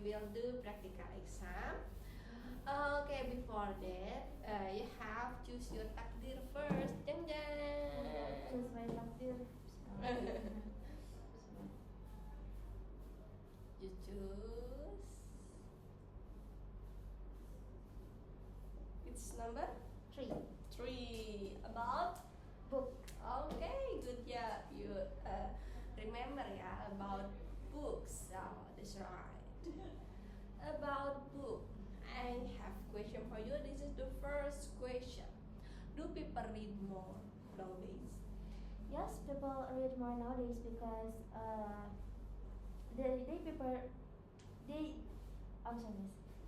will do practical exam. Okay, before that, you have choose your takdir first. Jeng jeng. Choose my takdir. You choose. It's number 3. 3. About. Book. Okay, good job. You remember about books. Oh, that's right. About book, I have question for you. This is the first question. Do people read more nowadays? Yes, people read more nowadays because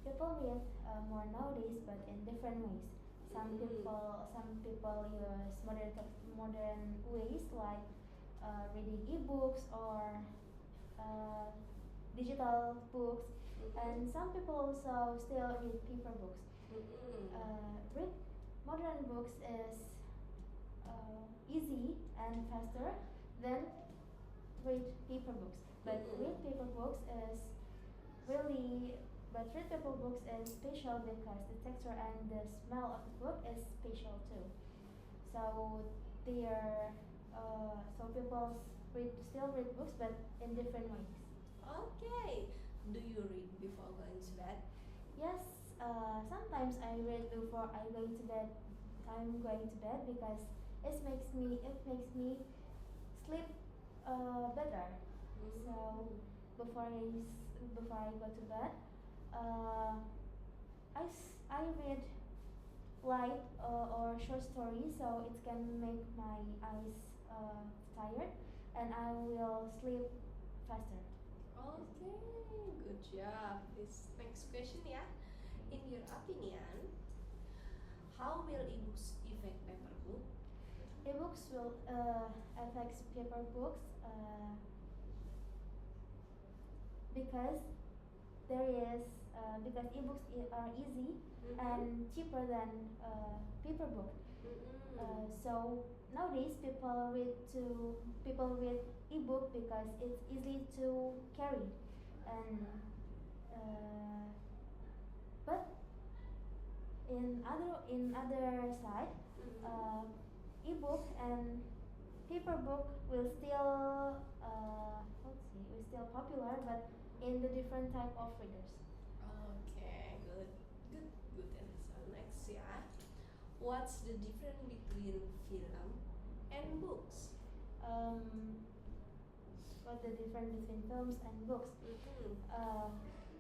people read more nowadays, but in different ways. Some people use modern ways like reading ebooks or digital books, and some people also still read paper books. Read modern books is easy and faster than read paper books. But read paper books is special because the texture and the smell of the book is special too. So people still read books, but in different ways. Okay. Do you read before going to bed? Yes, sometimes I read before I'm going to bed because it makes me sleep better. So before I go to bed, I read light or short stories, so it can make my eyes tired, and I will sleep faster. Okay, good job. This next question, in your opinion, how will ebooks affect paper book? Ebooks will affect paper books because ebooks are easy and cheaper than paper book. So nowadays people read ebook because it's easy to carry, and but in other side, ebook and paper book will still popular, but in the different type of readers. Okay, good answer. Next, what's the difference between film and books? What the difference between films and books?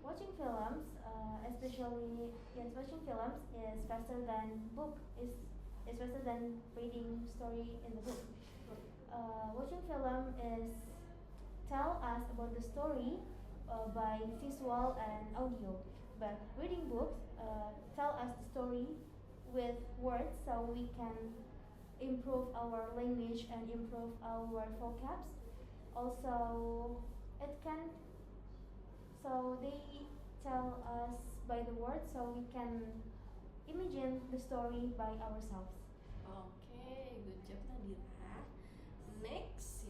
Watching films, watching films is faster than is faster than reading story in the book. Watching film is tell us about the story by visual and audio, but reading books tell us the story with words, so we can improve our language and improve our vocabs. Also, they tell us by the words, so we can imagine the story by ourselves. Okay, good job Nadira. Next,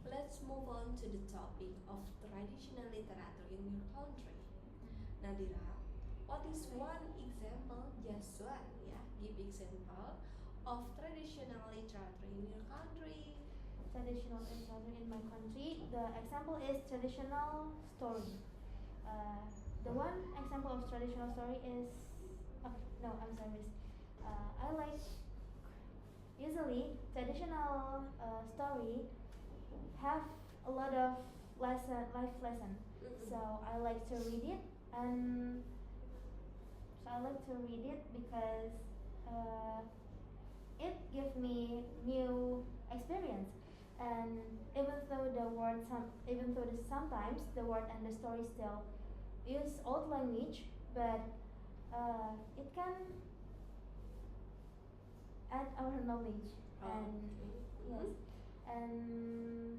let's move on to the topic of traditional literature in your country. Nadira, what is one example, just one, give example of traditional literature in your country? Traditional literature in my country, the example is traditional story. The one example of traditional story is I like usually traditional story have a lot of life lesson. So I like to read it, and because it gives me new experience. And sometimes the word and the story still use old language, but it can add our knowledge. And yes, and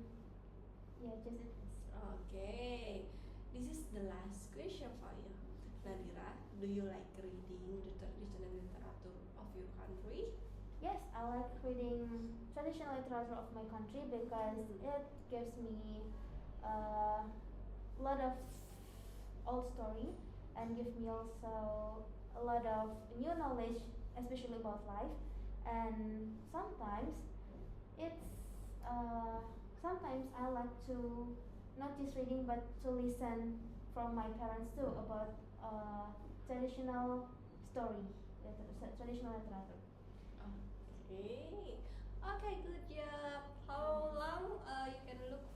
just it. Okay, this is the last question for you. Nadira, do you like reading the traditional literature of your country? Yes, I like reading traditional literature of my country because it gives me a lot of old story and give me also a lot of new knowledge, especially about life. And it's sometimes I like to not just reading but to listen from my parents too about traditional story, traditional literature. Okay. Okay, good job. How long you can look